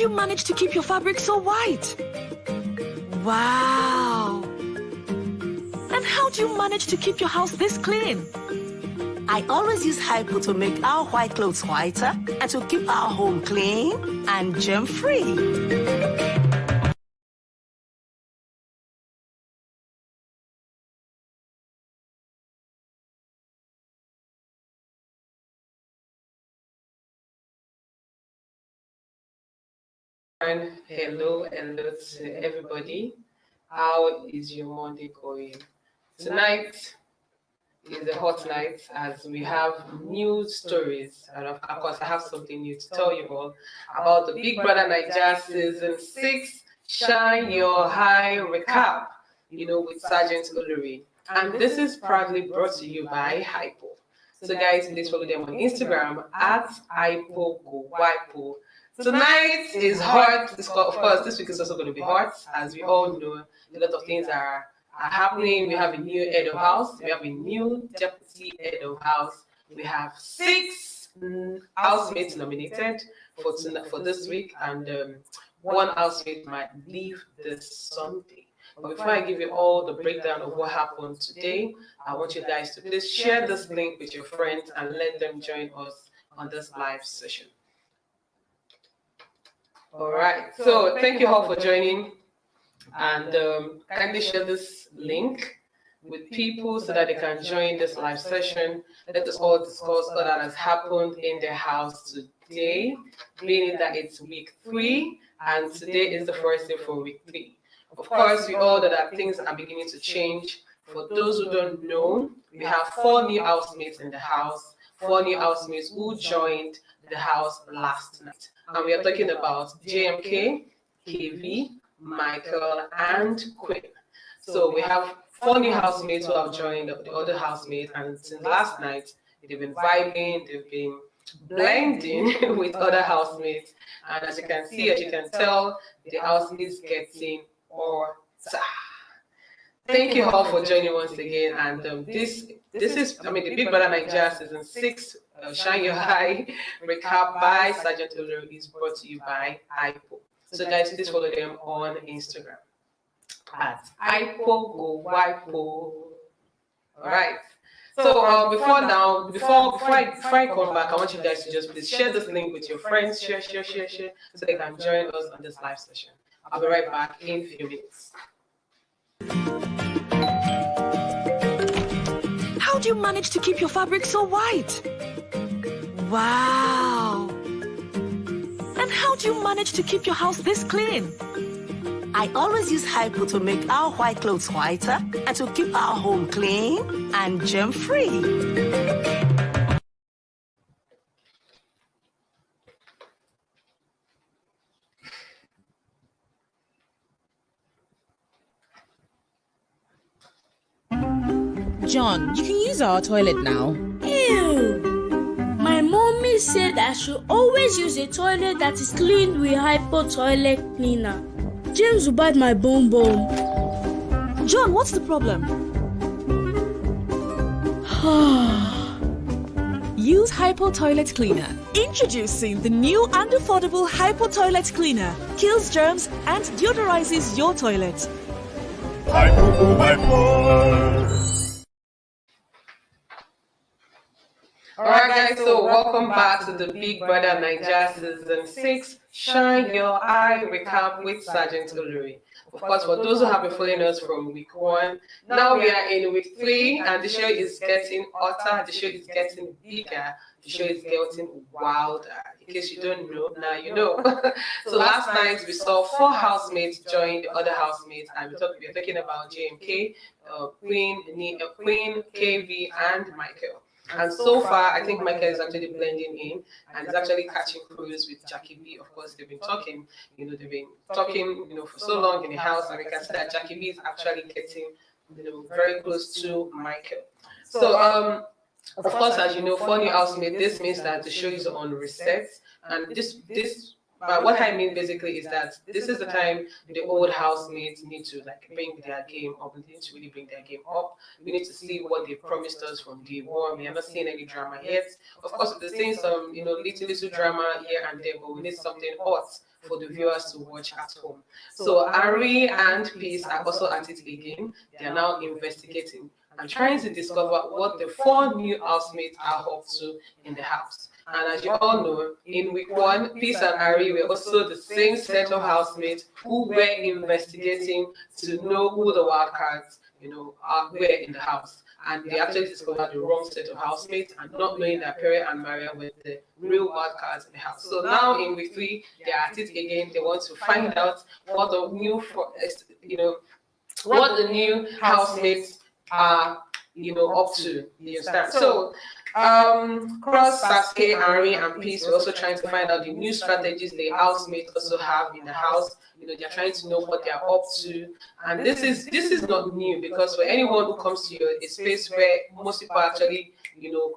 do you manage to keep your fabric so white? Wow! And how do you manage to keep your house this clean? I always use hypo to make our white clothes whiter and to keep our home clean and germ-free. And hello to everybody. How is your Monday going? Tonight is a hot night as we have new stories, and of course I have something new to tell you all about the Big Brother Naija Season 6 Shine Your High Recap, with Sergeant Olori. And this is proudly brought to you by Hypo. So guys, please follow them on Instagram at HypoGoWipo. Tonight is hot. Of course, this week is also going to be hot. As we all know, a lot of things are happening. We have a new head of house. We have a new deputy head of house. We have 6 housemates nominated for this week, and 1 housemate might leave this Sunday. But before I give you all the breakdown of what happened today, I want you guys to please share this link with your friends and let them join us on this live session. All right, so thank you all for joining, and kindly share this link with people so that they can join this live session. Let us all discuss all that has happened in their house today, being that it's week 3, and today is the first day for week 3. Of course, we all know that things are beginning to change. For those who don't know, we have 4 new housemates in the house, 4 new housemates who joined the house last night. And we are talking about JMK, KV, Michael, and Quinn. So we have 4 new housemates who have joined the other housemates, and since last night, they've been vibing, they've been blending with other housemates. And as you can see, as you can tell, the house is getting hotter. Thank you all for joining once again. And this is, the Big Brother Naija Season 6 Shine Your High Recap by Sergeant Olori is brought to you by Hypo. So guys, please follow them on Instagram at HypoGoWipo. All right. So before I come back, I want you guys to just please share this link with your friends, share, so they can join us on this live session. I'll be right back in a few minutes. How do you manage to keep your fabric so white? Wow! And how do you manage to keep your house this clean? I always use hypo to make our white clothes whiter and to keep our home clean and germ-free. John, you can use our toilet now. Ew! My mommy said I should always use a toilet that is cleaned with Hypo toilet cleaner. James will bite my bum. John, what's the problem? Use Hypo Toilet Cleaner. Introducing the new and affordable Hypo Toilet Cleaner. Kills germs and deodorizes your toilet. Alright guys, so welcome back to the Big Brother Naija Season 6 Shine Your Eye Recap with Sergeant Olori. Of course, for those who have been following us from week 1, now we are in week 3 and the show is getting hotter, the show is getting bigger, the show is getting wilder. In case you don't know, now you know. So last night we saw 4 housemates join the other housemates, and we are talking about JMK, Queen, KV, and Michael. And so far, I think Michael is actually blending in and is actually catching cruise with Jackie B. Of course, they've been talking, for so long in the house, and we can see that Jackie B is actually getting, very close to Michael. So, of course, as you know, for new housemates, this means that the show is on reset, and this But what I mean basically is that this is the time the old housemates need to like bring their game up. They need to really bring their game up. We need to see what they promised us from day one. We are not seeing any drama yet. Of course, we're seeing some, little drama here and there, but we need something hot for the viewers to watch at home. So Ari and Peace are also at it again. They are now investigating and trying to discover what the 4 new housemates are up to in the house. And as you all know, in week 1, Peace and Ari were also the same set of housemates who were investigating to know who the wild cards, were in the house. And they actually discovered the wrong set of housemates and not knowing that Pere and Maria were the real wild cards in the house. So now in week 3, they are at it again. They want to find out what the new, what the new housemates are, up to. You understand? So Cross, Saskay, Ari, and Peace were also trying to find out the new strategies the housemates also have in the house. They're trying to know what they're up to, and this is not new, because for anyone who comes to a space where most people are actually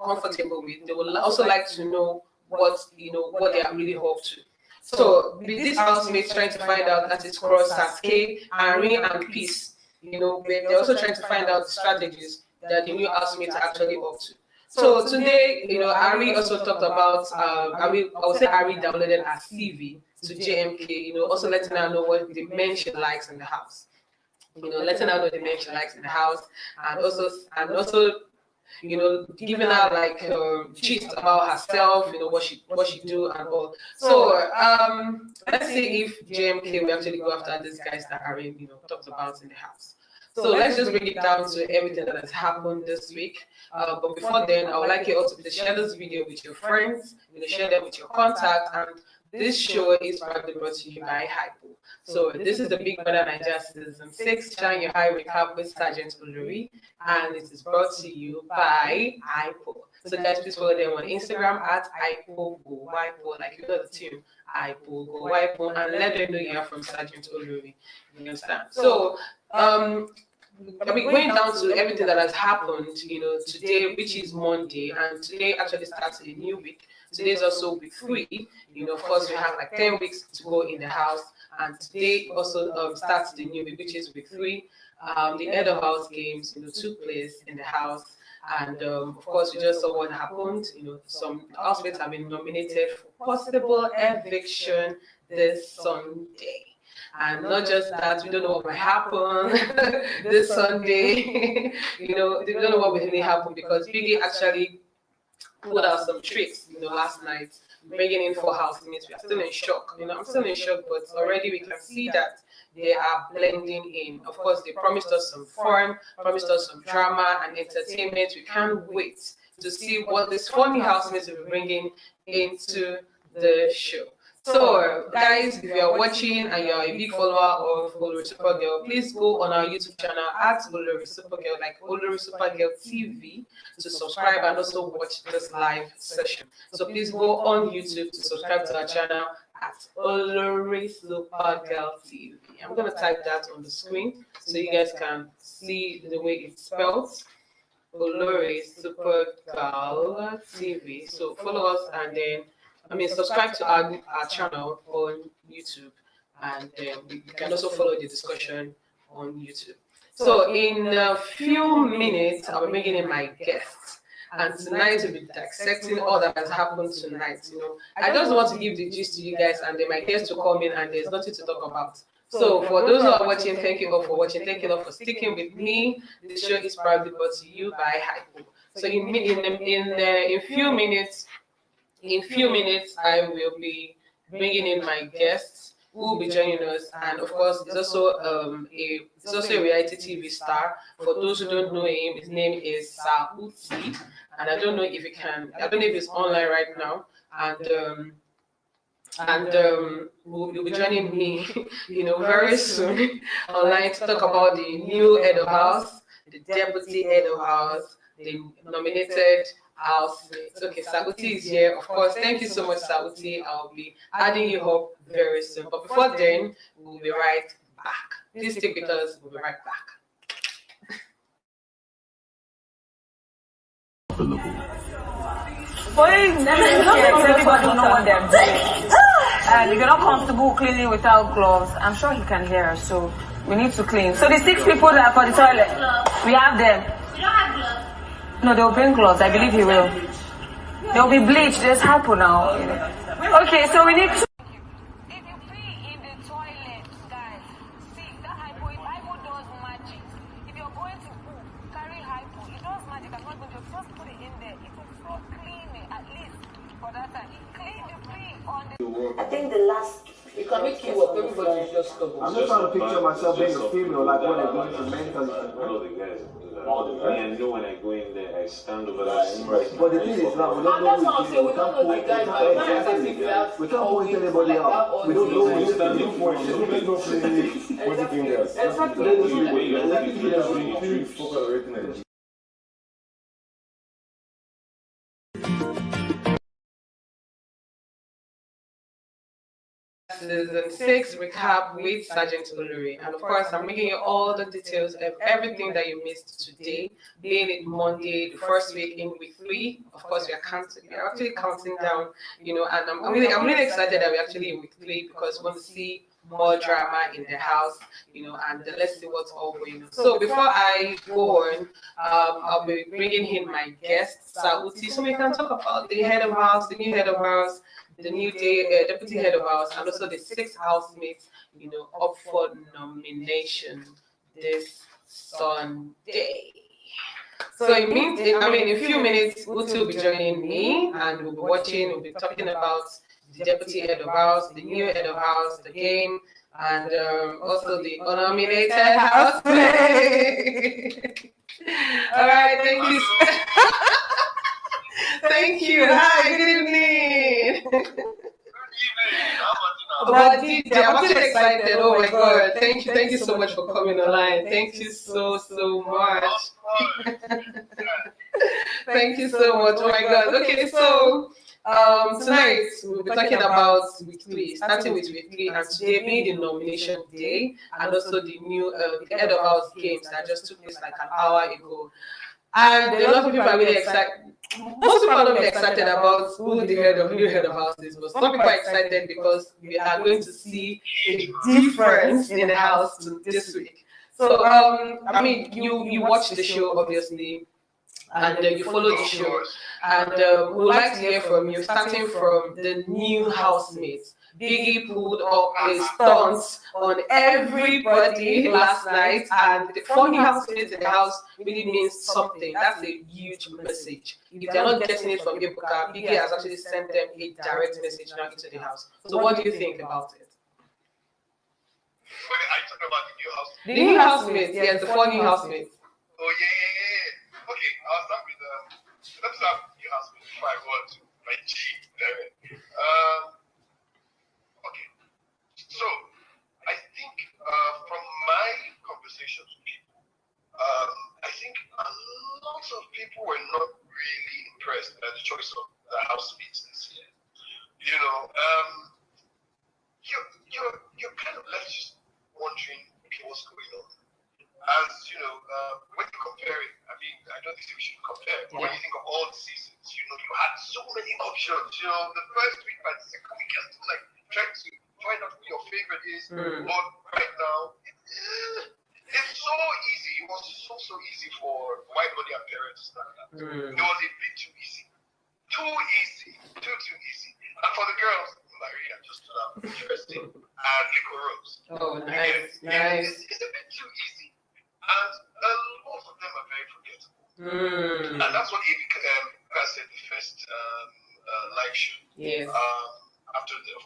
comfortable with, they will also like to know what they are really up to. So with these housemates trying to find out, that is Cross, Saskay, Ari, and Peace, they're also trying to find out the strategies that the new housemates are actually up to. So today, Ari also talked about, I would say Ari downloaded a CV to JMK, also letting her know what the men she likes in the house. Letting her know the men she likes in the house, and also, giving her like gist about herself, what she do and all. So let's see if JMK will actually go after these guys that Ari, talked about in the house. So let's just bring it down to everything that has happened this week. But before then, I would like you also to share this video with your friends, share them with your contacts. And this show is proudly brought to you by Hypo. So this is the Bbnaija Season 6 Shine Your High Recap with Sergeant Olori, and it is brought to you by Hypo. So guys, please follow them on Instagram at Hypo Go Hypo, like you know the tune, Hypo Go Hypo, and let them know you are from Sergeant Olori. You understand? So going down to everything that has happened, today, which is Monday, and today actually starts a new week. Today is also week 3. Of course, we have like 10 weeks to go in the house, and today also starts the new week, which is week 3. The end of house games, took place in the house, and of course, we just saw what happened. Some housemates have been nominated for possible eviction this Sunday. And not just that, we don't know what might happen this Sunday. We don't know what will really happen, because Biggie actually put out some tricks, last night, bringing in 4 housemates. We are still in shock. I'm still in shock, but already we can see that they are blending in. Of course, they promised us some fun, promised us some drama and entertainment. We can't wait to see what these funny housemates will be bringing into the show. So, guys, if you are watching and you are a big follower of OLORISUPERGAL, please go on our YouTube channel at OLORISUPERGAL, like OLORISUPERGAL TV, to subscribe and also watch this live session. So please go on YouTube to subscribe to our channel at OLORISUPERGAL TV. I'm going to type that on the screen so you guys can see the way it's spelled. OLORISUPERGAL TV. So follow us and then subscribe to our channel on YouTube, and you can also follow the discussion on YouTube. So in a few minutes, I'll be bringing in my guests, and tonight we'll be dissecting all that has happened tonight. I just want to give the gist to you guys, and then my guests will come in, and there's nothing to talk about. So for those who are watching, thank you all for watching. Thank you all for sticking with me. The show is proudly brought to you by Hypo. So in a few minutes, I will be bringing in my guests who will be joining us, and of course, it's also a reality TV star. For those who don't know him, his name is Saga, and I don't know if it's online right now, and will be joining me, very soon online to talk about the new head of house, the deputy head of house, the nominated housemates. Okay, Saguti is here. Of course, thank you so much, Saguti. I'll be adding you up very soon. But before then, we'll be right back. Please stick with us. We'll be right back. Everybody know what they're doing. And if you're not comfortable cleaning without gloves, I'm sure he can hear us, so we need to clean. So the 6 people that are for the toilet, we have them. You don't have gloves? No, they'll bring gloves. I believe he will. They'll be bleached. There's hypo now. Okay, so we need to... If you pee in the toilet, guys, see, that hypo does magic. If you're going to poo, carry hypo. It does magic. I'm not going to just put it in there. It will so clean it, at least for that time. Clean the pee on the... I think the last... You can make you up, everybody's just stubborn. I'm just trying to picture myself being a female, like when I go into mental. All the guys. I know when I go in there, I stand over there. But the thing is now, we don't know we can't point anybody out. We don't know what to do for it. What do you think? Season 6 recap with Sergeant Olori, and of course I'm bringing you all the details of everything that you missed today, being it Monday, the first week in week 3. Of course we are actually counting down, and I'm really excited that we're actually in week 3 because we want to see more drama in the house, and let's see what's all going on. So before I go on, I'll be bringing in my guest Sauti, so we can talk about the head of house, the new head of house, the new deputy head of house, and also the 6 housemates, up for nomination this Sunday. So in a few minutes, Uti will be joining me, and we'll be talking about the deputy head of house, the new head of house, the game, and also the unnominated housemate. All right, thank you. Thank you. Hi, good evening. But DJ, I'm actually excited. Oh my God. Thank you so much for coming online. Thank you so much. Thank you so much. Oh my God. Okay, so tonight we'll be talking about week 3, starting with week 3, and today being the nomination day, and also the new the head of house games that just took place like an hour ago. And a lot of people are really excited. Most people are not really excited about who the new head of house is, but some people are excited because we are going to see a difference in the house this week. So, you watch the show, obviously, and you follow the show, and we would like to hear from you, starting from the new housemates. Biggie pulled up a stunt on everybody last night, and the funny housemates in the house really means something. That's a huge message. If they're not getting it from Ebuka, Biggie has actually sent them a direct message now into the house. So what do you think about it? Are you talking about the new house? The new housemates, yes, the 4 new housemates. Oh, yeah. Okay, I'll start with, let's start with the new housemates before I go on to my G. Okay, so I think from my conversations with people, I think a lot of people were not really impressed by the choice of the housemates this year. You're kind of left just wondering, okay, what's going on? As when you compare it, I don't think we should compare, but when you think of all the seasons, you had so many options. The first week and the second week, you're still like trying to find out who your favorite is. But right now, it's so easy. It was so easy for WHITEMONEY and Pere to start that. It was a bit too easy. Too easy. Too easy. And for the girls, Maria just stood out interesting. And Liquorose. Oh, nice. It's a bit too easy. And most of them are very forgettable. And that's what Bbnaija said the first live show. Yes. After the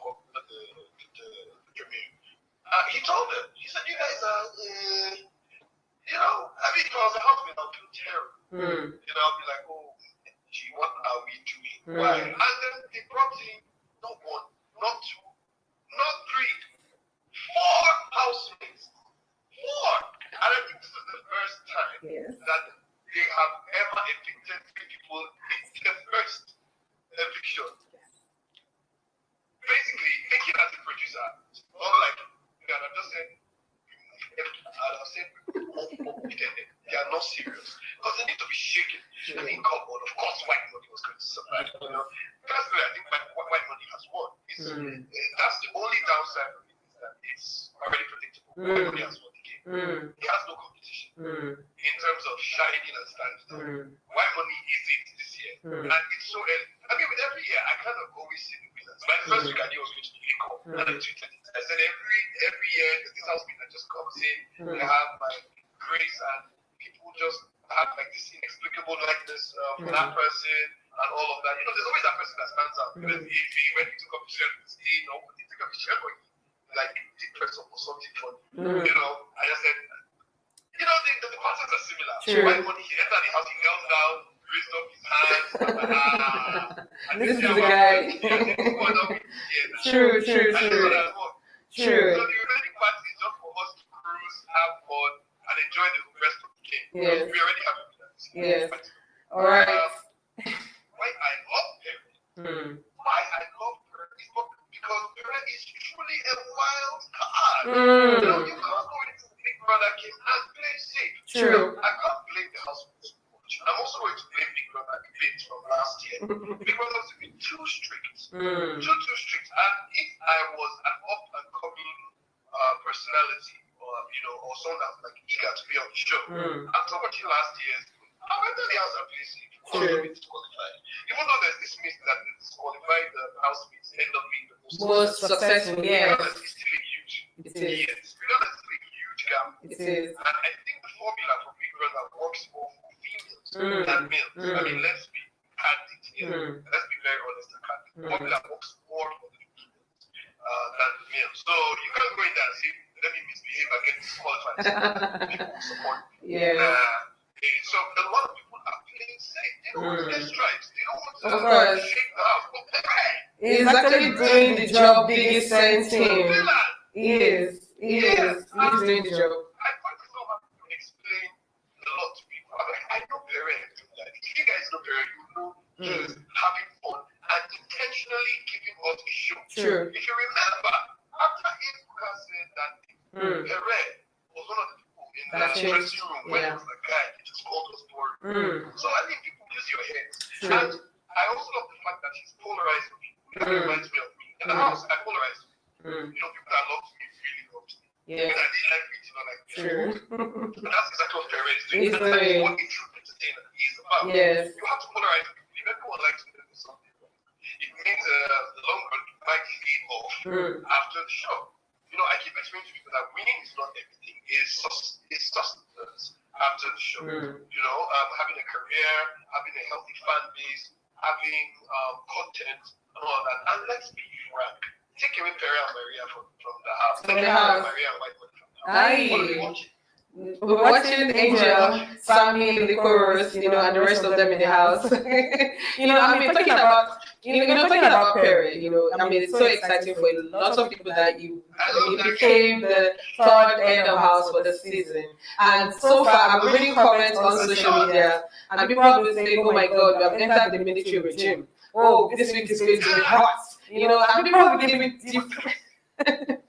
premiere. He told them, he said, you guys are, if I was a husband, I'll feel terrible. I'll be like, oh, gee, what are we doing? Why? And then they brought in not 1, not 2, not 3, 4 housemates. 4! And I think this is the first time that they have ever evicted 3 people in the first eviction. Basically, thinking as a producer, not like, I just said, they are not serious. Because they need to be shaken. Come on, of course, WHITEMONEY was going to survive. You know, personally, I think White Money has won. That's the only downside of it, is that it's already predictable. White Money has won the game. He has no competition in terms of shining and standing out. White Money is it this year, and it's so early. I mean, with every year, I kind of always see the winners. My first week, I knew I was going to be Liquor, and I tweeted it. I said every year, this house winner just comes in. They have like grace, and people just have like this inexplicable likeness for that person and all of that. You know, there's always that person that stands out. Because if he went into competition with Steve, or he took a picture for you, like did press up or something funny. You know, I just said, you know, the concepts are similar. True. Right when he entered the house, he knelt down, raised up his hands, and this is the guy. True. True. So the remaining part is just for us to cruise, have fun, and enjoy the rest of the game. Yes. We already have it. Yes. All right. Why I love Pere. Why I love Pere is because Pere is truly a wild card. You know, you can't go into the Big Brother game and play safe. True. I can't blame the house so much. I'm also going to blame Big Brother clips from last year. Big Brother has been too strict. Too strict. And if I was an up and coming personality, or you know, or someone that's like eager to be on the show, after watching last year's, I went to the house and played safe. Disqualified. Even though there's this myth that the disqualified housemates end up being the most successful, yeah. It's still a huge It is. It's a huge gap. It is. And I think the formula for Big Brother works more for females than males. I mean, let's be candid here. Let's be very honest and candid. The formula works more for the females than the males. So you can't go in there and say, let me misbehave and get disqualified. People support me. Yeah. So a lot of people are playing safe. They don't want to get stripes. They don't want to Of course. shake the house. He's actually doing the job Biggie sent him. He is. He's doing the job. I find it so hard to explain a lot to people. I'm like, I know Pere. If you guys know Pere, you know he's having fun and intentionally giving us a show. True. If you remember, after Ibuka said that Pere was one of the people in the dressing room when it was like, guy, he just called us bored. So I think people use your heads. And I also love the fact that he's polarizing people. That reminds me of me. In the house, I polarize people. You know, people that love me really love me. Yeah. And I didn't like me, you know, like True. And that's exactly what Pere is doing. He's That's doing. what a true entertainer is about. Yes. You have to polarize people. If everyone likes to do something, it means the long run you might fade off after the show. You know, I keep explaining to people that winning is not everything. It's sustenance after the show. You know, having a career, having a healthy fan base, having content and all that. And let's be frank. Take away Pere and Maria from the house. From Take the away house. Maria and White Money from the house. Aye. What are we watching? We're watching Angel, Sammie, Liquorose, you know, and the rest of them in the house. You know, I mean, talking about Pere, you know, I mean, it's so exciting for a lot of people that he became the third head of house for the season. And so far, I'm reading comments on social media, and people will say, oh my God, we have entered the military regime. Oh, this week is going to be hot. You know, and people will give it different.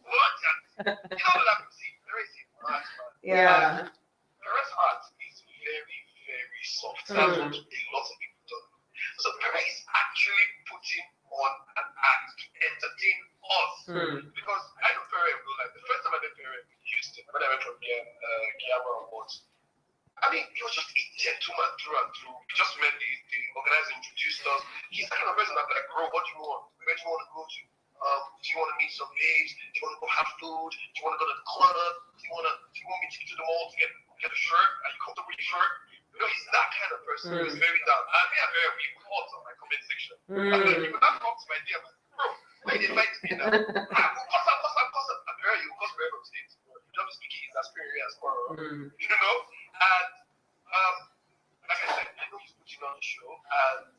Yeah. Pere's heart is very, very soft. That's what a lot of people don't know. So Pere is actually putting on an act to entertain us. Because I know Pere in real life. The first time I met Pere in Houston, when I went from Giaba Awards, I mean, he was just a gentleman through and through. We just met the organizer, introduced us. He's the kind of person that's like, bro, what do you want? Where do you want to go to? Do you want to meet some babes? Do you want to go have food? Do you want to go to the club? Do you want me to take you to the mall to get a shirt? Are you comfortable with your shirt? You know, he's that kind of person. He's very down. And me and Pere, we fought on my comment section. And then people that come to my DM, like, bro, why did they fight me now? What's up? And Pere, you cost Pere from state. You don't speak his experience for, you know? And like I said, I know he's putting on the show, and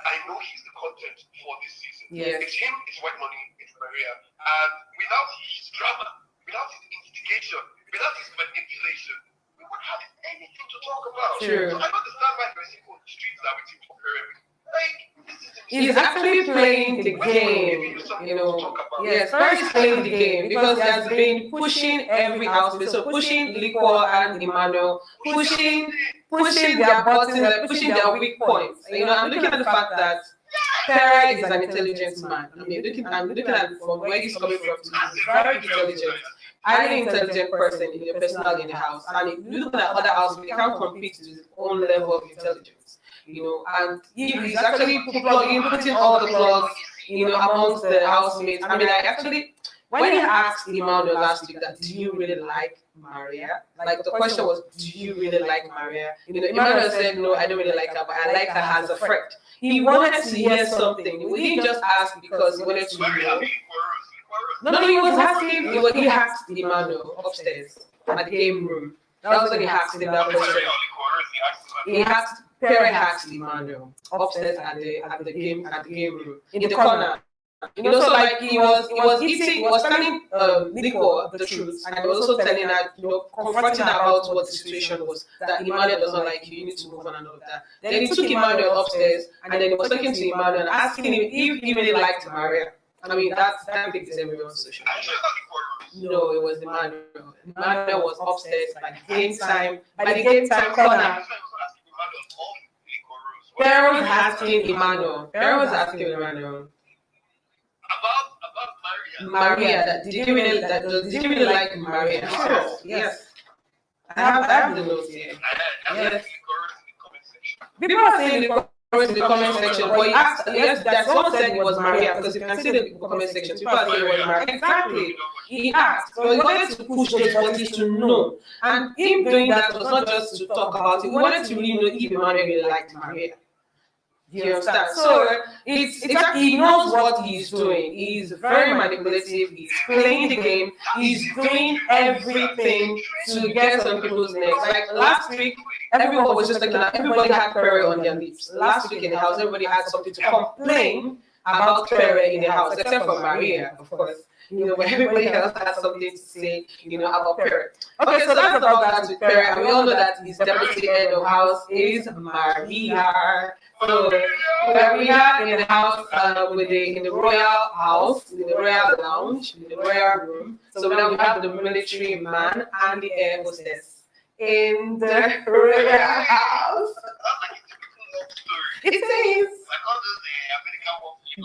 I know he's the content for this season. Yes. It's him, it's White Money, it's Maria. And without his drama, without his instigation, without his manipulation, we wouldn't have anything to talk about. True. So I understand why there's people on the streets that are waiting for Pere. Like, this is the He's actually playing the game, you know. Yes, Pere is playing the game because he has been pushing every housemate. So pushing Liquor and Emmanuel, pushing their buttons, like pushing their weak points. You know, I'm looking at the fact that Pere is an intelligent man. I'm looking at from where he's coming from. He's very intelligent, highly intelligent person in your personal in the house. And if you look at other houses, they can't compete to his own level of intelligence. You know, and he's actually putting all the plugs, you know, amongst the housemates. I mean, I actually, when he asked Emmanuel last week that, do you really like Maria? Like the question was, do you really like Maria? You know, Emmanuel said, no, I don't really like her, but I like her as a friend. He wanted to hear something. He didn't just ask because he wanted to know. No, he was asking, he asked Emmanuel upstairs at the game room. That was when he asked him that question. He asked, Pere asked Emmanuel upstairs at the game room in the corner. You know, so like he was telling Liquor the truth, and he was also telling her, you know, confronting her about what the situation was, that Emmanuel does not like you need to move on and all of that. Then he took Emmanuel upstairs, and then he was talking to Emmanuel and asking him if he really liked Maria. I mean, that thing is everyone's social media. No, it was Emmanuel. Emmanuel was upstairs by the game time corner. Pere was asking Emmanuel. About Maria. Did you really like Maria? Sure. Yes. I have the notes here. Yes. People are saying in the comment section, but he asked, yes, that someone said it was Maria, because you can see the comment section. People are saying it was Maria. Exactly. He asked, but he wanted to push those parties to know. And him doing that was not just to talk about it. He wanted to really know if Emmanuel really liked Maria. You understand? So it's exactly, he knows what he's doing. He's very manipulative. He's playing the game. He's doing everything to get some people's necks. Like last week, everyone was just everybody had Pere on their lips. Last week in the house, everybody had something to complain about Pere in the house, except for Maria, of course. You know, but everybody else has something to say, you know, about Pere. Okay, so that's about that with Pere. And we all know that his deputy head of house is Maria. So Maria in the house, in the royal house, in the royal lounge, in the royal room. So now we have the military man and the air hostess in the royal house. It is.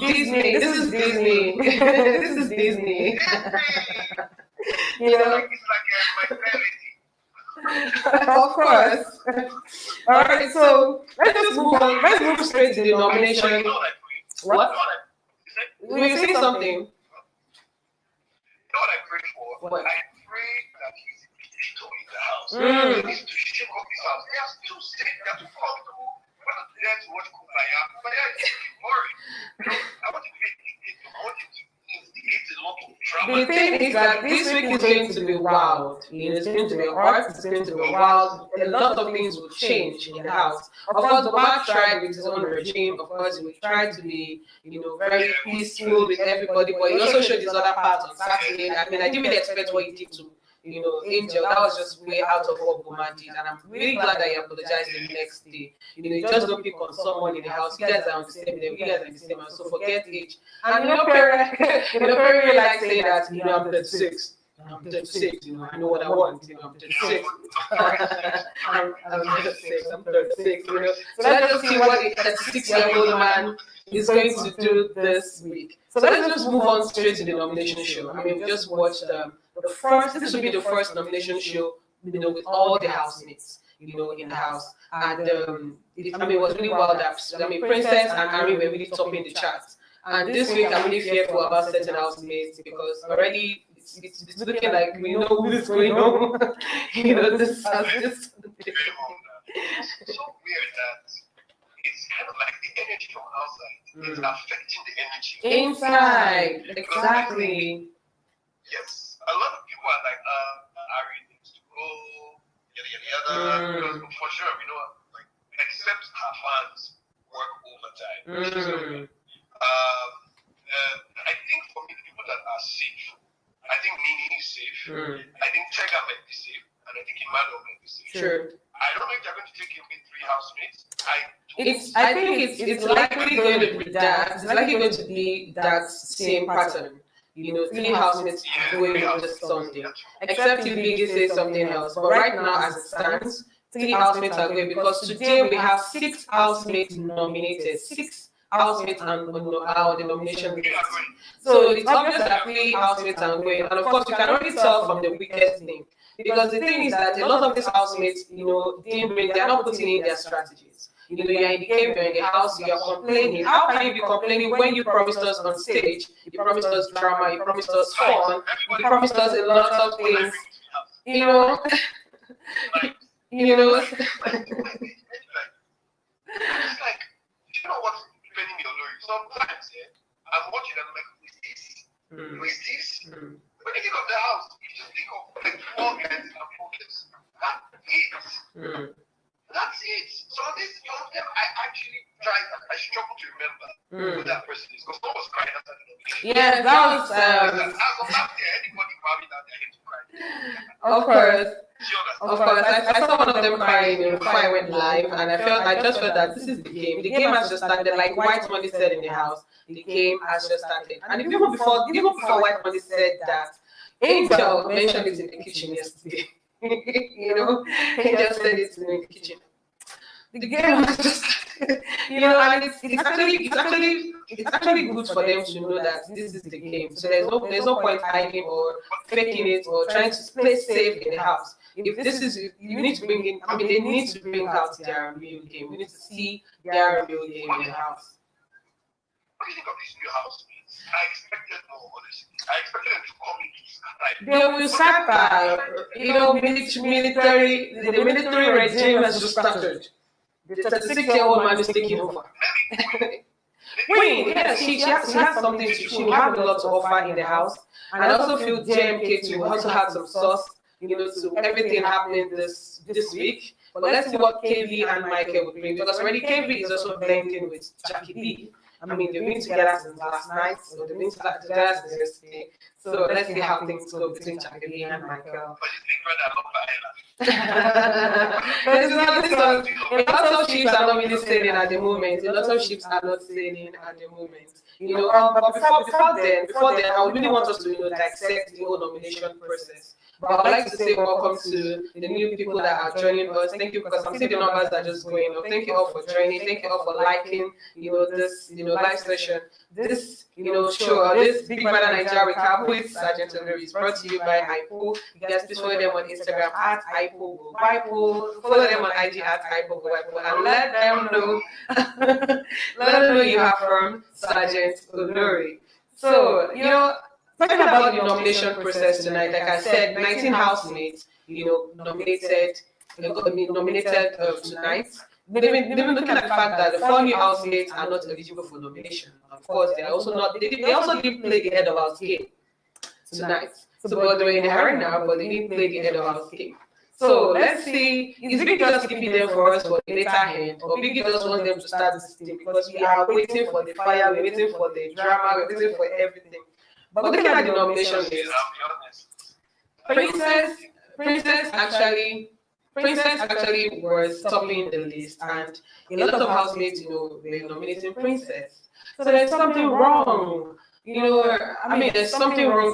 Disney. This is Disney. This is Disney. You know. Of course. All right, so let's just move on. Let's move straight to the nomination. What? Will you say something? You know what I pray for? What? I pray that he's still in the house. He needs to shake up his house. They are still safe. They are too comfortable. We're not there to watch Kumbaya. Kumbaya is boring. I want to be a dictator. I want him to instigate a lot of drama. The thing is that this week is going to be wild. It's going to be hot. It's going to be wild. A lot of things will change in the house. Of course, Boma tried with his own regime. Of course, he will try to be, you know, very peaceful with everybody. But he also showed his other part on Saturday. I mean, I didn't really expect what he did to, you know, Angel. That was just way out of what Boma did. And I'm really glad that he apologized the next day. You know, you just don't pick on someone in the house. You guys are on the same level. You guys are in the same house. So forget age. And you know, Pere really likes saying that, you know, I'm 36. I'm 36, you know, I know what I want, you know, I'm 36. I'm 36, you know. So let's just see what a 36-year-old man is going to do this week. So let's just move on straight to the nomination show. I mean, we just watched this will be the first nomination show, you know, with all the housemates, you know, in the house. And it was really wild. Princess and Harry were really topping the charts. And this week, I'm really fearful about certain housemates because already it's looking like we know who is going on. You know, this has this. It's so weird that it's kind of like the energy from outside is affecting the energy inside. Exactly. Yes. A lot of people are like, Ari needs to go, yada. For sure, you know, like, except her fans work overtime. I think for me, the people that are safe, I think Nini is safe. I think Tega might be safe, and I think Emmanuel might be safe. Sure. I don't know if they're going to take away 3 housemates. I think it's likely going to be that. It's likely going to be that same pattern. You know, 3 housemates going on this Sunday. Except if Biggie says something else. But right now, as it stands, 3 housemates are going because today we have 6 housemates nominated. 6 housemates are on the nomination list. So it's obvious that 3 housemates are going. And of course, you can already tell from the weakest link. Because the thing is that a lot of these housemates, you know, they're not putting in their strategies. You know, you're in the cave, you're in the house, you're complaining. How can you be complaining when you promised us on stage, you promised us drama, you promised us fun, you promised us a lot of things, you know? You know? It's like, you know what's depending on Olori? Sometimes, I'm watching and I'm like, who is this? When you think of the house, you just think of like 4 guys and 4 kids. That's it. That's it. So this, all of them, I actually tried. I struggle to remember who that person is because someone was crying after the nomination. Yeah, that was. As of last year, anybody probably down there to cry. Of course. I saw one of them crying before I went live, and I just felt that this is the game. The game has just started. Like White Money said in the house, the game has just started. And even before White Money said that, Angel mentioned it in the kitchen yesterday. You know, Angel said it in the kitchen. The game has just, you know, and it's actually good for them to know that this is the game. So there's no point hiding or faking it or trying to play safe in the house. If this is, you need to bring in. I mean, they need to bring out their real game. We need to see their real game in the house. What do you think of these new housemates? I expected more, honestly. I expected them to come in. They will start you know, the military regime has just started. The 36-year-old man is taking over. Queen, yes, she has something. She will have a lot to offer in the house. And I also feel JMK will also have some sauce, you know, to everything happening this week. But let's see what KV and Michael will bring, because already KV is also blending with Jackie B. I mean, they've been together since last night, so they've been together since yesterday. So let's see how things go between Jackie B and Michael. But his big brother, a lot of ships are not really sailing at the moment. A lot of ships are not sailing at the moment. You know, but before then, I would really want us to, you know, dissect the whole nomination process. But I would like to say welcome to the new people that are joining us. Thank you, because I'm seeing the numbers are just going up. Thank you all for joining. Thank you all for liking, you know, this, you know, live session. This, you know, show, this Big Brother Nigeria recap with Sergeant Olori is brought to you by IPO. You guys please follow them on Instagram at IPO. Follow them on IG at IPO, and let them know you are from Sergeant Olori. So, you know, talking about the nomination process tonight, like I said, 19 housemates, you know, nominated tonight. Even looking at the fact that the 4 new housemates are not eligible for nomination. Of course, they also didn't play the head of house game tonight. So they were in the arena, but they didn't play the head of house game. So let's see, is Biggie just keeping them for us for the later hand, or Biggie just wants them to start this thing because we are waiting for the fire, we're waiting for the drama, we're waiting for everything. But looking at the nomination list, Princess actually was topping the list, and a lot of housemates, you know, were nominating Princess. So there's something wrong. You know, I mean, there's something wrong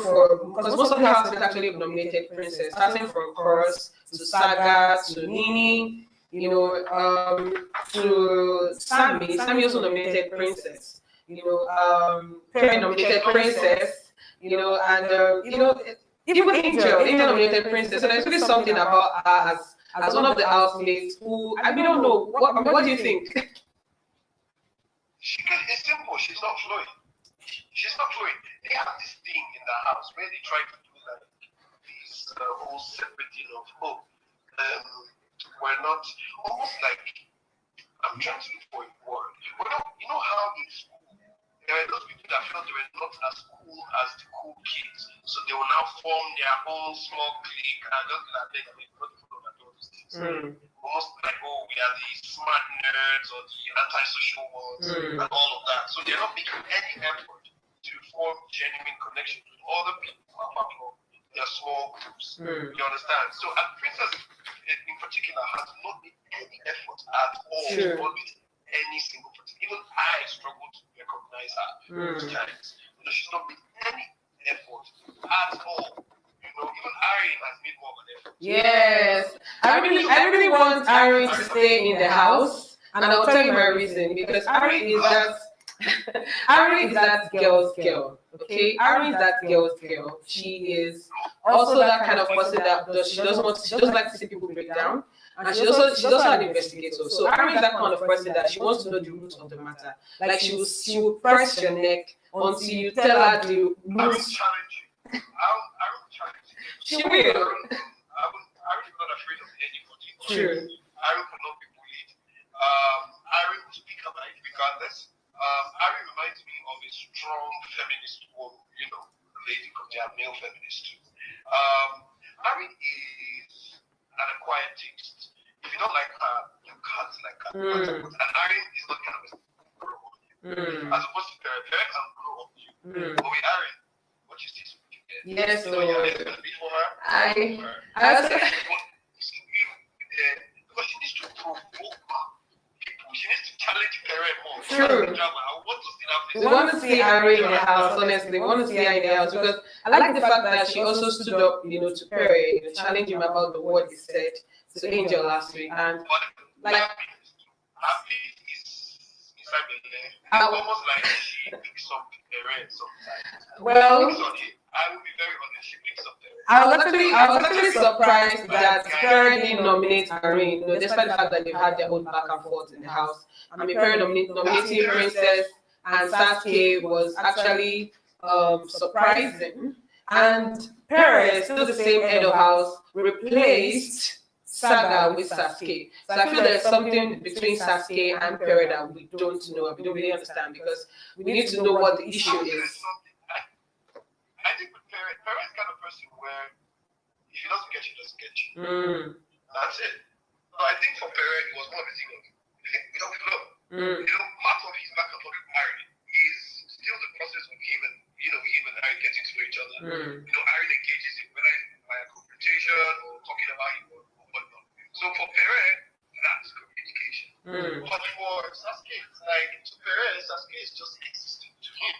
because most of the housemates actually nominated Princess, starting from Chorus to Saga to Nini, you know, to Sammie. Sammie also nominated Princess. You know, Pere nominated Princess. You know, and you know, even Angel nominated Princess. So there's really something about her as one of the housemates who I don't know. What do you think? It's simple. She's not flowing. She's not flowing. They have this thing in the house where they try to do like this whole separating of we're not almost like I'm trying to look for a word. You know how in school there were those people that felt they were not as cool as the cool kids, so they will now form their own small clique and just like they not follow that all those things. Almost like, oh, we are the smart nerds or the antisocial ones and all of that. So they're not making any effort to form genuine connections with other people apart from their small groups. You understand? So at Princess, in particular has not made any effort at all to bond with any single person. Even I struggle to recognize her at times. You know, she's not made any effort at all. You know, even Ari has made more of an effort. Yes, I really want Ari to stay in the house, and I'll tell you my reason. Because Ari is that girl's girl. Okay, Ari is that girl's girl. She is also that kind of person that she doesn't like to see people break down, and she's also an investigator. So Ari is that kind of person that she wants to know the roots of the matter. Like she will press your neck until you tell her the roots. I will challenge you. She will. I'm not afraid of anybody. True. Ari will not be bullied. Ari will speak about it regardless. Ari reminds me of a strong feminist woman, you know, lady, because they are male feminists too. Ari is an acquired taste. If you don't like her, you can't like her. And Ari is not kind of a grow up on you. As opposed to Pere. Pere can grow up on you. But with Ari, what you see is what you get. Yes, so you're going to be for her. Because she needs to provoke people. She needs to challenge Pere more. True. We want to see Ari in the house, honestly. We want to see her in the house because I like the fact that she also stood up, you know, to Pere, you know, challenge him about the word he said to Angel last week. And like, happy is inside the leg. Almost like she picks up Pere sometimes. Well, I will be very honest, she picks up Pere. I was actually surprised that Pere didn't nominate Ari, you know, despite the fact that they've had their own back and forth in the house. I mean, Pere nominating Princess and Saskay was actually surprising. And Pere, still the same head of house, replaced Saga with Saskay. So I feel there's something between Saskay and Pere that we don't know, we don't really understand, because we need to know what the issue is. I think with Pere is kind of person where if he doesn't get you, doesn't get you. That's it. So I think for Pere, it was more of a thing of we don't flow. You know, part of his back and forth with Ari is still the process of him and Ari getting to know each other. You know, Ari engages in whether it's by a confrontation or talking about him or whatnot. So for Pere, that's communication. But for Saskay, to Pere, Saskay is just existing to him.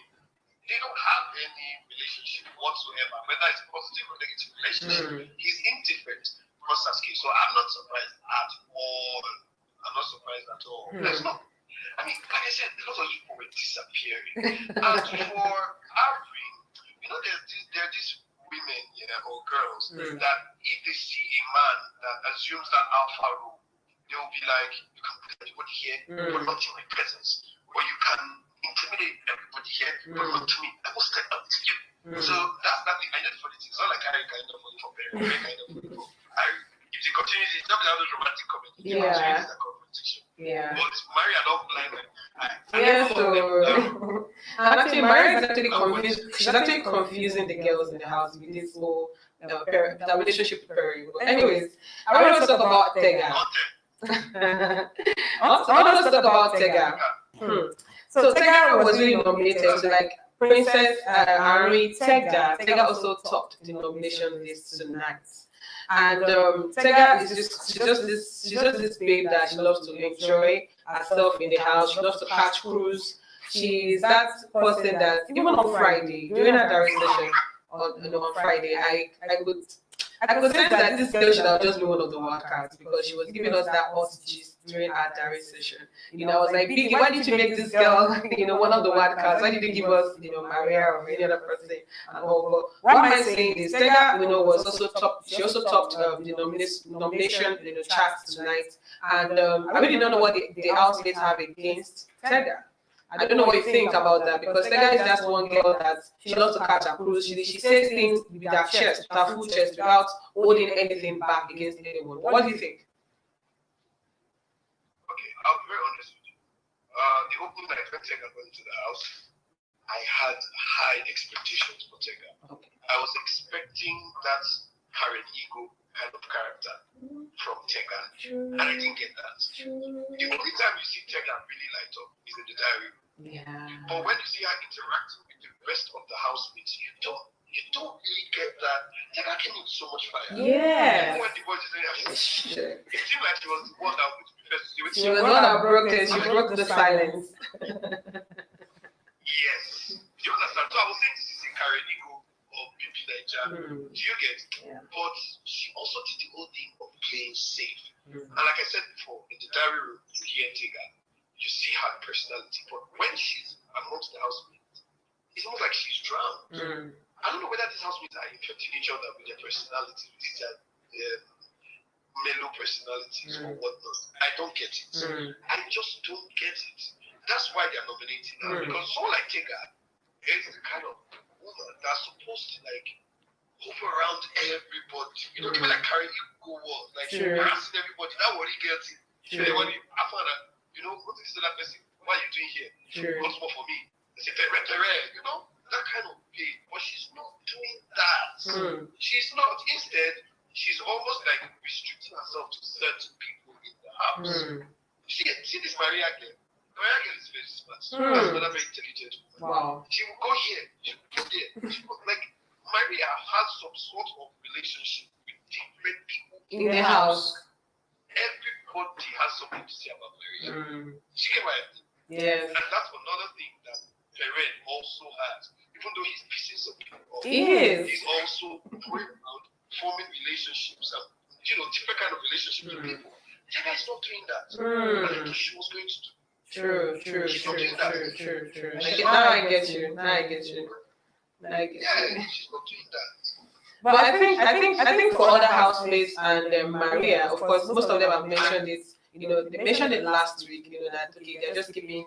They don't have any relationship whatsoever, whether it's positive or negative relationship. He's indifferent for Saskay. So I'm not surprised at all. There's not. I mean, like I said, a lot of people were disappearing. And for Ari, you know, there are these women, or girls, that if they see a man that assumes that alpha role, they'll be like, you can put everybody here, but not in my presence. Or you can intimidate everybody here, but not to me. I will stand up to you. So that's nothing kind of politics. It's not like Ari kind of for Pere, Pere kind of for Ari. If he continues, it's not without those romantic comedy. It's a competition. But Maria don't like it. And actually, Maria is actually confused. She's actually confusing the girls in the house with this whole the relationship with Pere. But anyways, I want to talk about Tega. I want to talk about Tega. So Tega was really nominated. So like Princess Ari, Tega also topped the nomination list tonight. And Tega is she's just this babe that she loves to enjoy herself in the house. She loves to catch cruise. She's that person that even on Friday, during her diary session on Friday, I could sense that this girl should have just been one of the wild cards, because she was giving us that hot gist during our diary session. You know, I was like, Biggie, why did you make this girl, one of the wild cards? Why did you give us, Maria or any other person and all? But why am I saying this? Tega, was also top. She also topped the nomination, charts tonight, and I really don't know what the outlets have against Tega. I don't know what you think about that, because Tega is just one girl that she loves to catch her cruise. She says things with her chest, with her full chest, without holding anything back against anyone. What do you think? Okay, I'll be very honest with you. The opening night when Tega went to the house, I had high expectations for Tega. Okay. I was expecting that Karen Ego kind of character from Tega, and I didn't get that. The only time you see Tega really light up is in the diary room. Yeah. But when you see her interacting with the rest of the housemates, you don't really get that. Tega came with so much fire. Yeah. Even when the boys are saying, it seemed like she was the one that would be first to do it. She was the one that broke it. She broke the silence. Yes. Do you understand? So I was saying this is a Karenigo or Bbnaija. Do you get? Yeah. But she also did the whole thing of playing safe. And like I said before, in the diary room, you hear Tega, you see her personality. But when she's amongst the housemates, it's almost like she's drowned. I don't know whether these housemates are infecting each other with their personalities, with these mellow personalities or whatnot. I don't get it. I just don't get it. That's why they're nominating her. Because someone like Tega is the kind of woman that's supposed to like hover around everybody. You know, people like carrying go walls, like harassing everybody. That what he gets it. When you after that, you know, what is that person? What are you doing here? What's more for me? They say Pere, you know, that kind of thing. But she's not doing that. She's not. Instead, she's almost like restricting herself to certain people in the house. See this Maria girl. Maria girl is very smart. That's another very intelligent woman. Wow. She will go here. She will go there. She will, like Maria has some sort of relationship with different people in the house. Everybody has something to say about Maria. She came right. Yes. And that's another thing that Pere also has. Even though he's pissing some people off, he's also going around forming relationships and, you know, different kind of relationships with people. Tega is not doing that. I think she was going to do. True. Now I get you. Yeah, she's not doing that. But I think for other housemates and Maria, of course, most of them have mentioned it. You know, they mentioned it last week. You know that okay, they're just keeping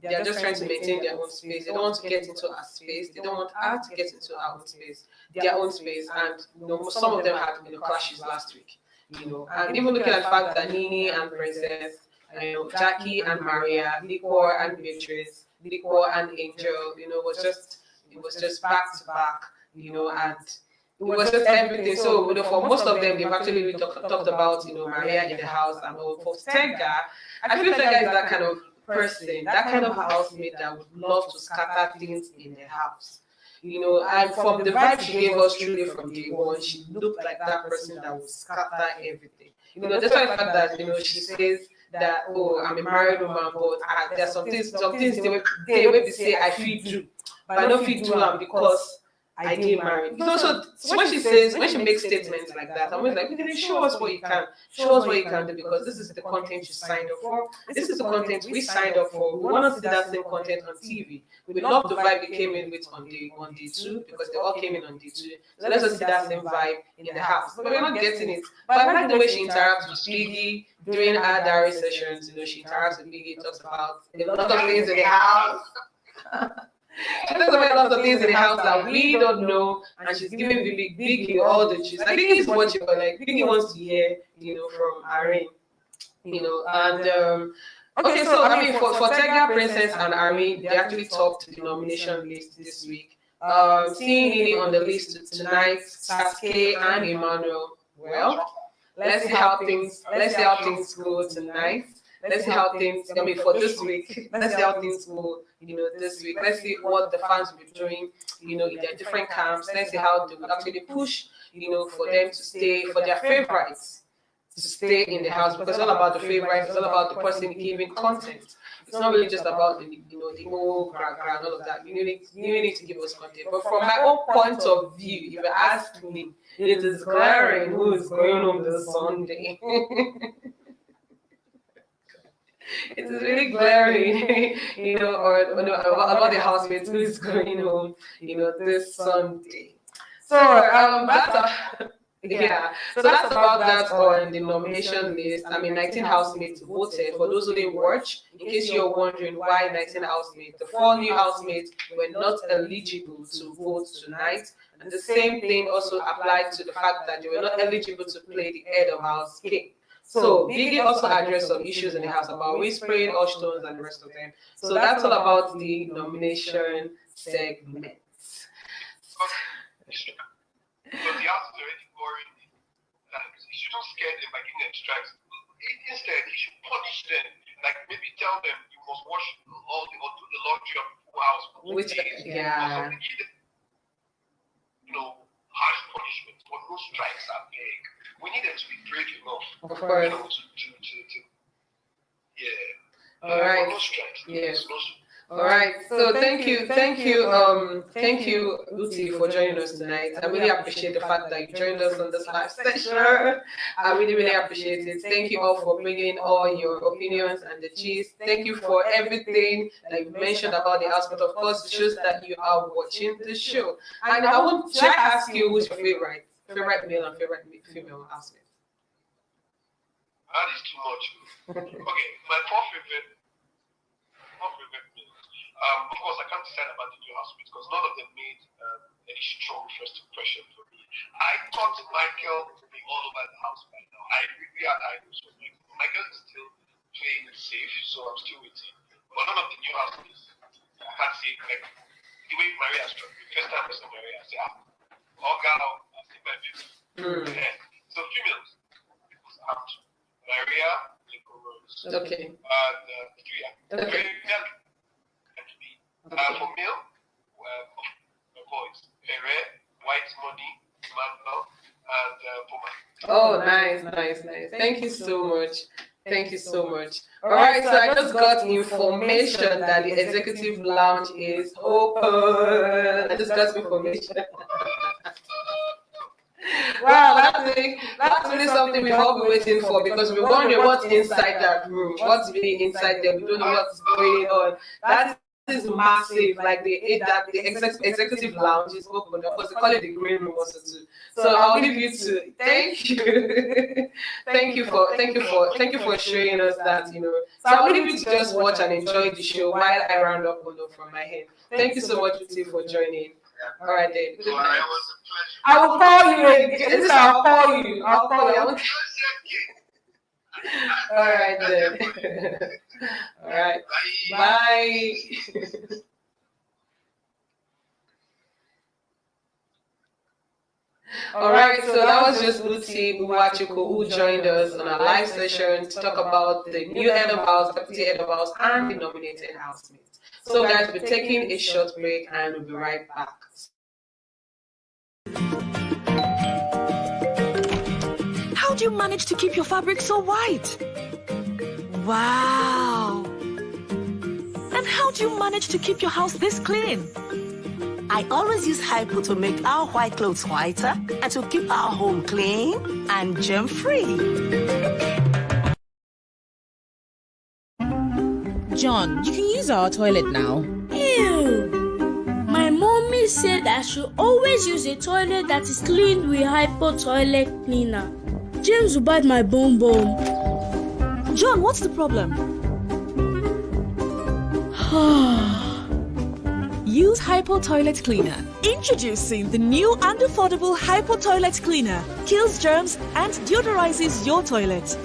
they're just trying to maintain their own space. They don't want to get into our space. They don't want her to get into our own space, their own space. And you know, some of them had clashes last week. You know, and even looking at the fact that Nini and Princess, you know, Jackie and Maria, Liquor and Beatrice, Liquor and Angel, you know, it was just back to back. You know, and it was just everything. So, you know, for most of them, they've actually really talked about, you know, Maria in the house. And for Tega, I feel Tega is that kind of person, that kind of housemate that would love to scatter things in the house. You know, and from the vibe she gave us truly from day one, she looked like that person that would scatter everything. You know, despite the fact that, you know, she says that, oh, I'm a married woman, but there's some things they will say I feel do, but I don't feel do them because I didn't marry. So when she makes statements like that, I'm always like, okay, show us what you can. Show us what you can do because this is the content you signed up for. This is the content we signed up for. We want to see that same content on TV. We love the vibe we came in with on day 2 because they all came in on day 2. So let's just see that same vibe in the house. But we're not getting it. But I like the way she interacts with Biggie during our diary sessions. You know, she interacts with Biggie, talks about a lot of things in the house. She talks about a lot of things in the house that we don't know, and she's giving Biggie all the juice. I think he's watching, but like Biggie wants to hear, you know, from Irene, you know. And okay, so I mean, for Tega, Princess, and Irene, they actually topped the nomination list this week. Seeing Nini on the list tonight, Saskay and Emmanuel. Well, let's see how things go tonight. Let's see how things, I mean, for this week, let's see how things go, you know, this week. Let's see what the fans will be doing, you know, in their different camps. Let's see how they will actually push, you know, for them to stay, for their favorites to stay in the house, because it's all about the favorites, it's all about the person giving content. It's not really just about the, you know, the whole gra and all of that. You need to give us content. But from my own point of view, if you ask me, it is glaring who is going home this Sunday. It is really glaring, you know, or about the housemates who is going home, you know, this Sunday. So that's about that on the nomination list. I mean, 19 housemates voted. For those who didn't watch, in case you're wondering why 19 housemates, the 4 new housemates were not eligible to vote tonight. And the same thing also applied to the fact that they were not eligible to play the head of house king. So Biggie also addressed some issues in the house about whispering, hush tones, and the rest of them. So that's all about the nomination segment. So the house is already boring. You shouldn't scare them by giving them strikes. Instead, you should punish them. Like maybe tell them you must wash all the or do the laundry of the house for 2 Which, days. yeah. Or something. You know, harsh punishment, but no strikes are big. We need them to be brave enough. Of course. You know, to yeah. All right. No strikes. Yes. No, all right. So thank you, Uti, for joining us tonight. I really appreciate the fact that you joined us on this live session. I really appreciate it. Thank you all for bringing all your opinions and the gist. Thank you for everything that you mentioned about the house, but of course, it shows that you are watching the show. And I want to ask you, who's your favorite male and favorite female housemate? That is too much. Okay, my four favorite meals. Of course, I can't decide about the new housemates because none of them made any strong first impression for me. I thought Michael would be all over the house by now. We had idols for Michael. Michael is still playing it safe, so I'm still waiting. But none of the new housemates, I can't say, like, the way Maria struck me. First time I saw Maria, I said, oh, girl, I see my baby. Yeah. So females, it was out. Maria, Liquorose. Okay. And Tria. Okay. For male, my boys, Pere, WHITEMONEY, Emmanuel, and Boma. Oh, nice. Thank you so much. All right, so I just got information that the executive lounge is open. I just got information. Wow, that's really something we've all been waiting for because we're wondering what's inside that room, what's really inside there. We don't know what's going on. That is massive. Like the executive lounge is open. Of course, they call it the green room also too. So I'll leave you to thank you for showing us that, you know. So I'll leave you to just watch and enjoy the show while I round up from my head. Thank you so much, Uti, for joining. All right, then. Good night. I will call you. I'll call you. All right, then. All right. Bye. All right, so that was just Uti Uwachuku who joined us on a live session to talk about the new head of house, deputy head of house, and the nominated housemates. So guys, we're taking a short break and we'll be right back. How do you manage to keep your fabric so white? Wow! And how do you manage to keep your house this clean? I always use hypo to make our white clothes whiter and to keep our home clean and germ-free. John, you can use our toilet now. Ew! My mommy said I should always use a toilet that is cleaned with hypo toilet cleaner. James will bite my bum. John, what's the problem? Use Hypo Toilet Cleaner. Introducing the new and affordable Hypo Toilet Cleaner. Kills germs and deodorizes your toilet.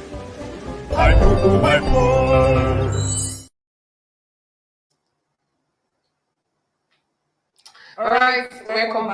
All right, welcome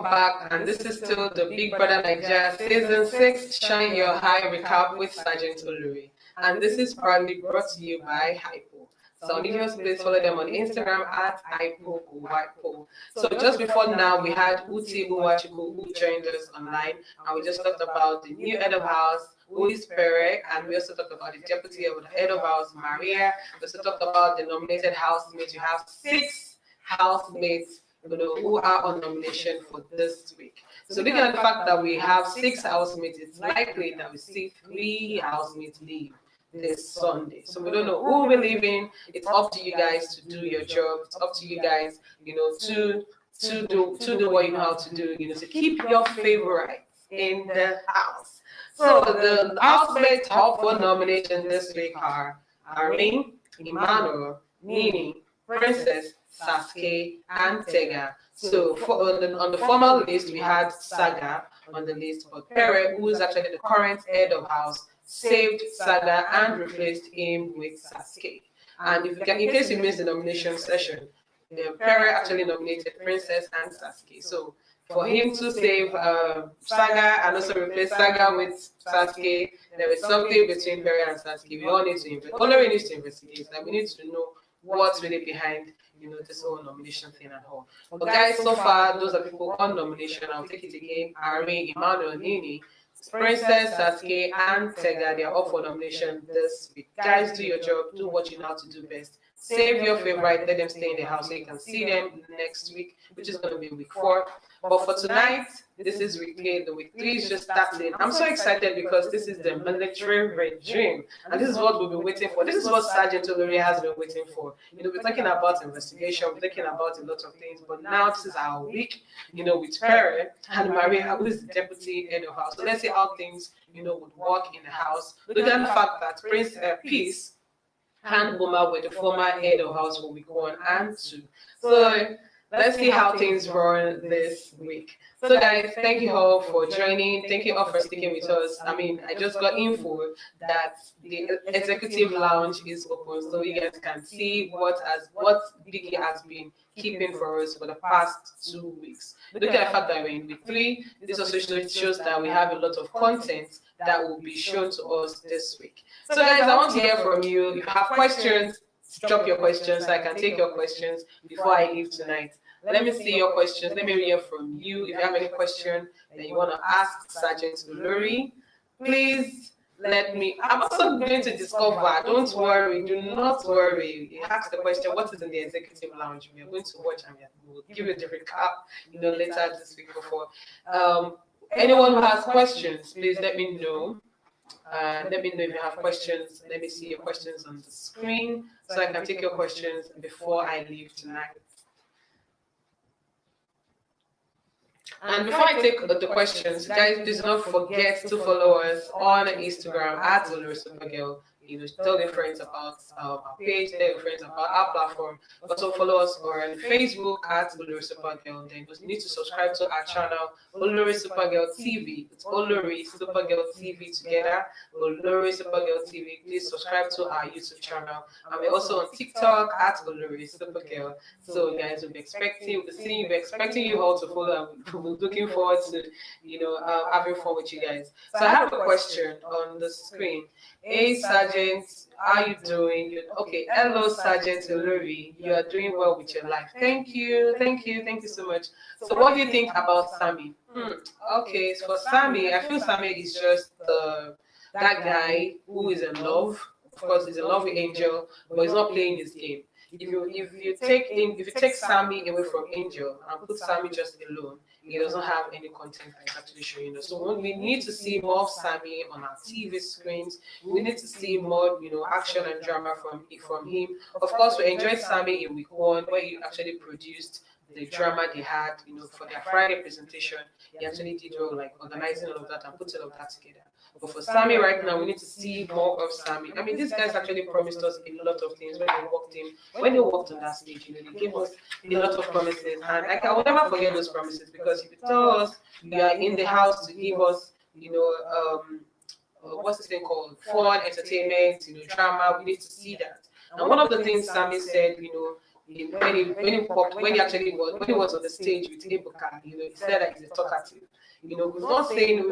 back, and this is still the Big Brother Nigeria Season 6 Shine Your High recap with Sergeant Olori. And this is proudly brought to you by Hypo. So please follow them on Instagram at Hypo. So just before now, we had Uti Uwachuku who joined us online, and we just talked about the new head of house, who is Pere, and we also talked about the deputy head of house, Maria. We also talked about the nominated housemates. You have 6 housemates, you know, who are on nomination for this week. So looking at the fact that we have 6 housemates, it's likely that we see 3 housemates leave this Sunday. So we don't know who will be leaving. It's up to you guys to do your job. It's up to you guys, you know, to do what you know how to do, you know, to keep your favorites in the house. So the housemates up for nomination this week are Irene, Emmanuel, Nini, Princess, Saskay, and Tega. So on the formal list, we had Saga on the list, but Pere, who is actually the current head of house, saved Saga and replaced him with Saskay. And in case you missed the nomination session, Pere actually nominated Princess and Saskay. So for him to save Saga and also replace Saga with Saskay. There is something between Pere and Saskay. We all need to investigate. Olori needs to investigate. Like, we need to know what's really behind, this whole nomination thing and all. But guys, so far, those are people on nomination. I'll take it again. Pere, Emmanuel, Nini, Princess, Saskay, and Tega, they are up for nomination this week. Guys, do your job. Do what you know how to do best. Save your favorite. Let them stay in the house so you can see them next week, which is going to be week 4. But for tonight, this is week 3. The week 3 is just starting. I'm so excited because this is the military regime, and this is what we've been waiting for. This is what Sergeant Olori has been waiting for. We're talking about investigation, we're talking about a lot of things, but now this is our week, with Pere and Maria, who is the deputy head of house. So let's see how things, would work in the house. Look at the fact that Prince Peace and Boma were the former head of house for week 1 and 2. So let's see how things run this week. So guys, thank you all for joining. Thank you all for sticking with us. I just got info that the executive lounge is open, so you guys can see what Biggie has been keeping for us for the past 2 weeks. Look at the fact that we're in week 3. This also shows that we have a lot of content that will be shown to us this week. So guys, I want to hear from you. If you have questions, drop your questions so I can take your questions before I leave tonight. Let me see your questions. Let me hear from you. If you have any question that you want to ask Sergeant Olori, please let me. I'm also going to discover. Don't worry. Do not worry. You ask the question, what is in the executive lounge? We are going to watch and we'll give you the recap, later this week before. Anyone who has questions, please let me know. Let me know if you have questions. Let me see your questions on the screen so I can take your questions before I leave tonight. And before I take the questions, guys, please don't forget to follow us on Instagram at OLORISUPERGAL. Tell your friends about our page, tell your friends about our platform. Also follow us on Facebook at OLORISUPERGAL. Then you need to subscribe to our channel, OLORISUPERGAL TV. It's OLORISUPERGAL TV together, OLORISUPERGAL TV. Please subscribe to our YouTube channel. And we're also on TikTok at OLORISUPERGAL. So guys, we'll be expecting you all to follow. We're looking forward to having fun with you guys. So I have a question on the screen. Hey Sergeant, how are you doing? Okay, hello Sergeant Olori. You are doing well with your life. Thank you so much. So what do you think about Sammie? Okay, so for Sammie, I feel Sammie is just that guy who is in love. Of course, he's in love with Angel, but he's not playing his game. If you take Sammie away from Angel and put Sammie just alone, he doesn't have any content that's actually showing us. So we need to see more of Sammie on our TV screens. We need to see more, action and drama from him. Of course, we enjoyed Sammie in week 1 where he actually produced the drama they had, for their Friday presentation. He actually did well, like organizing all of that and putting all of that together. But for Sammie right now, we need to see more of Sammie. These guys actually promised us a lot of things when they walked on that stage. They gave us a lot of promises, and I will never forget those promises, because if you tell us you are in the house to give us, what's this thing called, fun, entertainment, drama, we need to see that. And one of the things Sammie said, when he was on the stage with Ebuka, he said that he's a talkative. We're not saying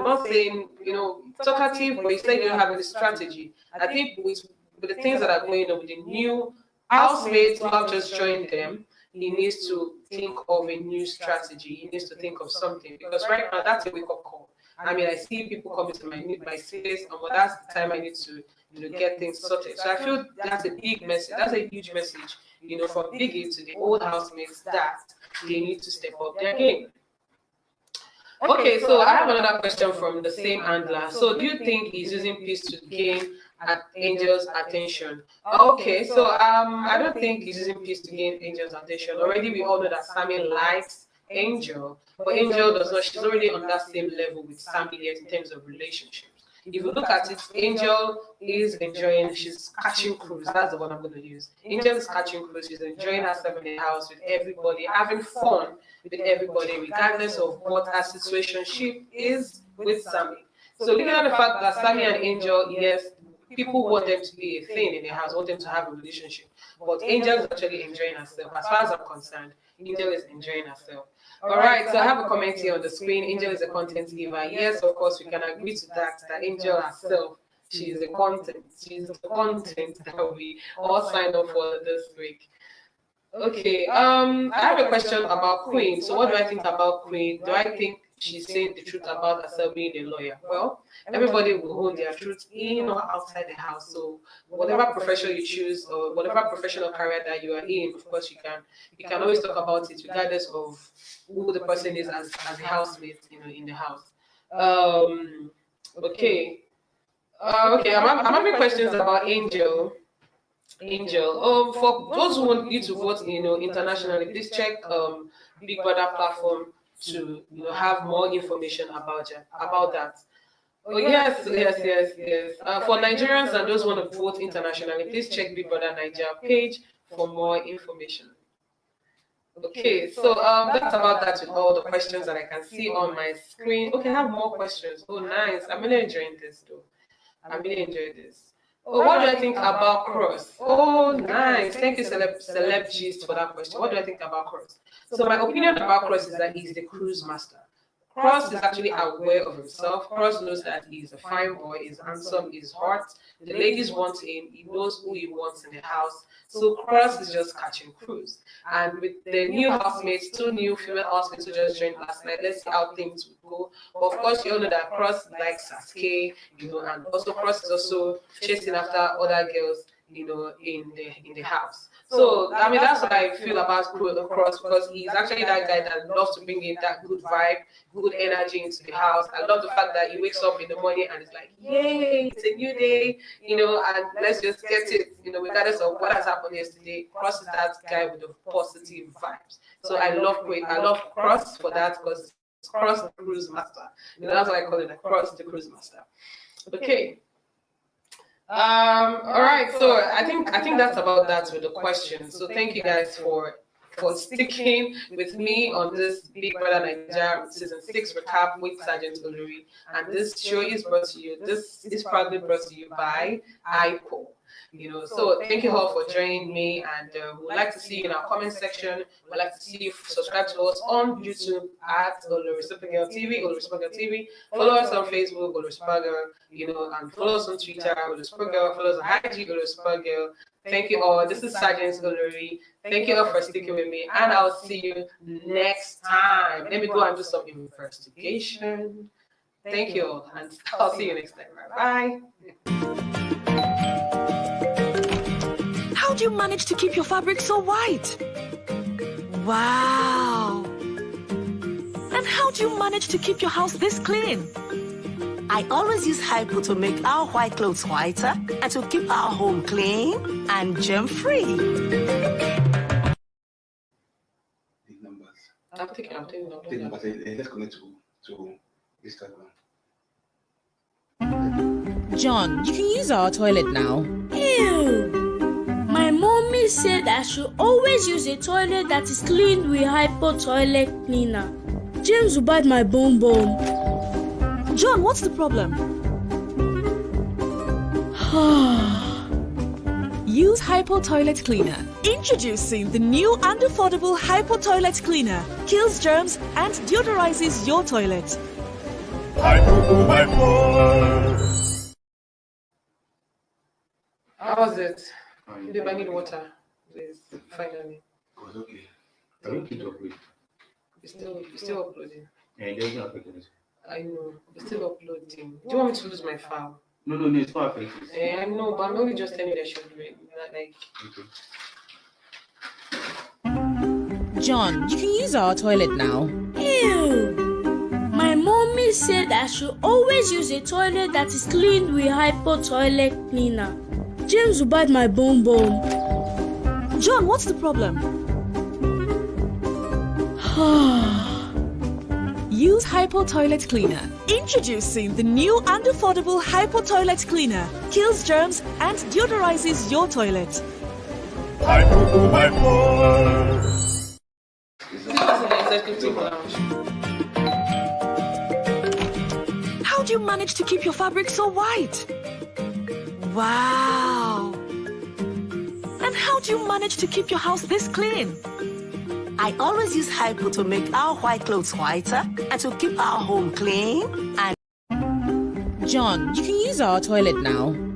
talkative, but he said you don't have any strategy. I think with the things that are going on with the new housemates who have just joined them, he needs to think of a new strategy. He needs to think of something, because right now that's a wake-up call. I see people coming to my space, and that's the time I need to get things sorted. So I feel that's a big message. That's a huge message, from Biggie to the old housemates, that they need to step up their game. Okay, so I have another question from the same handler. So do you think he's using peace to gain Angel's attention? Okay, so I don't think he's using peace to gain Angel's attention. Already we all know that Sammie likes Angel, but Angel does not. She's already on that same level with Sammie yet in terms of relationships. If you look at it, Angel is enjoying, she's catching cruise. That's the one I'm going to use. Angel is catching cruise. She's enjoying herself in the house with everybody, having fun with everybody, regardless of what her situationship is with Sammie. So looking at the fact that Sammie and Angel, yes, people want them to be a thing in the house, want them to have a relationship. but Angel is actually enjoying herself. As far as I'm concerned, Angel is enjoying herself. All right, so I have a comment here on the screen. Angel is a content giver. Yes, of course, we can agree to that Angel herself, she is the content. She's the content that we all signed up for this week. Okay, I have a question about Queen. So what do I think about Queen? Do I think she's saying the truth about herself being a lawyer? Well, everybody will hold their truth in or outside the house. So whatever profession you choose or whatever professional career that you are in, of course you can always talk about it regardless of who the person is as a housemate, in the house. Okay. Okay, I'm having questions about Angel. For those who want you to vote, internationally, please check Big Brother platform to have more information about that. Oh yes. For Nigerians and those who want to vote internationally, please check Big Brother Nigeria page for more information. Okay, so that's about that with all the questions that I can see on my screen. Okay, I have more questions. Oh, nice. I'm really enjoying this though. I really enjoyed this. Oh, what do I think about Cross? Oh, nice. Thank you, Celeb Gist, for that question. What do I think about Cross? So my opinion about Cross is that he's the cruise master. Cross is actually aware of himself. Cross knows that he's a fine boy, he's handsome, he's hot. The ladies want him. He knows who he wants in the house. So Cross is just catching cruise. And with the new housemates, 2 new female housemates who just joined last night, let's see how things will go. But of course, you all know that Cross likes Saskay, and also Cross is also chasing after other girls, in the house. So I mean, that's what I feel about Cross, because he's actually that guy that loves to bring in that good vibe, good energy into the house. I love the fact that he wakes up in the morning and it's like, yay, it's a new day, and let's just get it, regardless of what has happened yesterday. Cross is that guy with the positive vibes. So I love Cross for that, because it's Cross the cruise master. That's what I call it, Cross the cruise master. Okay. All right, so I think that's about that with the questions. So thank you guys for sticking with me on this Big Brother Nigeria season 6 recap with Sergeant Olori. And this show is proudly brought to you by IPO. So thank you all for joining me, and we'd like to see you in our comment section. We'd like to see you subscribe to us on YouTube at OLORISUPERGAL TV, Follow us on Facebook, OLORISUPERGAL, and follow us on Twitter, OLORISUPERGAL, follow us on IG, OLORISUPERGAL. Thank you all. This is Sergeant Olori. Thank you all for sticking with me, and I'll see you next time. Let me go and do some investigation. Thank you all, and I'll see you next time. Bye. How do you manage to keep your fabric so white? Wow! And how do you manage to keep your house this clean? I always use Hypo to make our white clothes whiter and to keep our home clean and germ-free. The numbers. I'm taking The numbers. Let's connect to Instagram. John, you can use our toilet now. Ew! My mommy said I should always use a toilet that is cleaned with Hypo toilet cleaner. James will bite my bum. John, what's the problem? Use Hypo Toilet Cleaner. Introducing the new and affordable Hypo Toilet Cleaner. Kills germs and deodorizes your toilet. How was it? Did I need water? Please, finally. It was okay. I don't keep up with. You're still uploading. And there's no affected. I know. You're still uploading. Do you want me to lose my file? No, it's not affected. I know, but I'm only just telling you that I should do it. Okay. John, you can use our toilet now. Ew! My mommy said I should always use a toilet that is cleaned with Hypo toilet cleaner. James will bite my bum. John, what's the problem? Use Hypo Toilet Cleaner. Introducing the new and affordable Hypo Toilet Cleaner. Kills germs and deodorizes your toilet. How do you manage to keep your fabric so white? Wow! And how do you manage to keep your house this clean? I always use hypo to make our white clothes whiter and to keep our home clean. And John, you can use our toilet now.